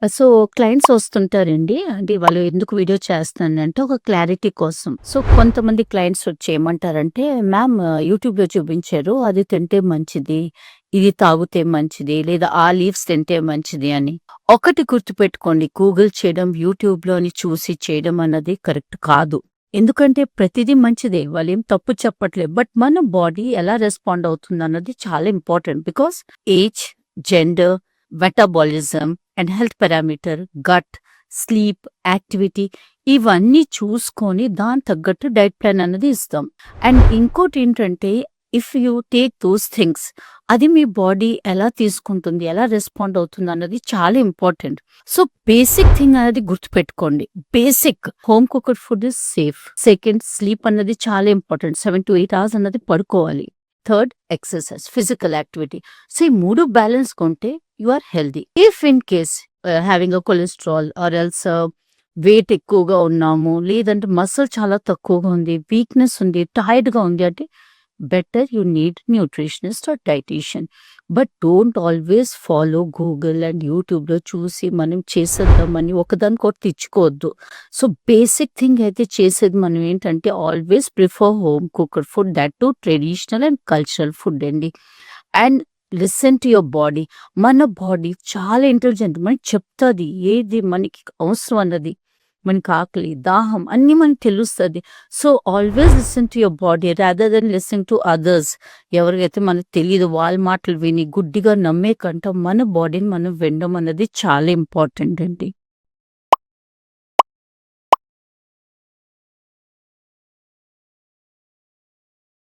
So, clients వస్తుంటారండి. అంటే వాళ్ళు ఎందుకు వీడియో చేస్తున్నానంటే ఒక క్లారిటీ కోసం. సో, కొంతమంది క్లయింట్స్ వచ్చి ఏమంటారంటే, "మ్యామ్ యూట్యూబ్‌లో చూపించారు. అది తింటే మంచిది. ఇది తాగితే మంచిది. లేదా ఆ లీవ్స్ తింటే మంచిది" అని. ఒకటి గుర్తుపెట్టుకోండి. గూగుల్ చేయడం, యూట్యూబ్‌లోని చూసి చేయడం అన్నది కరెక్ట్ కాదు. ఎందుకంటే ప్రతిదీ మంచిదే. వాళ్ళేం తప్పు చెప్పట్లేదు. బట్ మన బాడీ ఎలా రెస్పాండ్ అవుతుందన్నది చాలా important. Because age, gender, metabolism and health parameter, gut, sleep, activity ఇవన్నీ చూసుకొని దాని తగ్గట్టు డైట్ ప్లాన్ అన్నది ఇస్తాం. అండ్ ఇంకోటి ఏంటంటే if you take those things అది మీ బాడీ ఎలా తీసుకుంటుంది, ఎలా రెస్పాండ్ అవుతుంది అన్నది చాలా ఇంపార్టెంట్. సో బేసిక్ థింగ్ అనేది గుర్తుపెట్టుకోండి. Basic home cooked food is safe. Second, sleep అన్నది చాలా ఇంపార్టెంట్. 7 to 8 hours అన్నది పడుకోవాలి. Third, exercise, physical activity. So ఈ 3 బ్యాలెన్స్ కొంటే you are healthy. If in case having a cholesterol or else weight ఎక్కువగా ఉన్నాము, లేదంటే మసిల్ చాలా తక్కువగా ఉంది, వీక్నెస్ ఉంది, టైర్డ్గా ఉంది అంటే better you need nutritionist or dietician. But don't always follow Google and యూట్యూబ్లో చూసి మనం చేసేద్దామని ఒకదానికొకటి తెచ్చుకోవద్దు. సో బేసిక్ థింగ్ అయితే చేసేది మనం ఏంటంటే always prefer home cooked food, that too traditional and cultural food అండి. And listen to your body. మన బాడీ చాలా ఇంటెలిజెంట్. మనకి చెప్తుంది ఏది మనకి అవసరం అన్నది. మనకి ఆకలి, దాహం అన్నీ మనకు తెలుస్తుంది. So always listen to your body rather than listen to others. ఎవరికైతే మనకు తెలియదు వాళ్ళ మాటలు విని గుడ్డిగా నమ్మే కంటే మన బాడీని మనం వినడం అన్నది చాలా ఇంపార్టెంట్ అండి.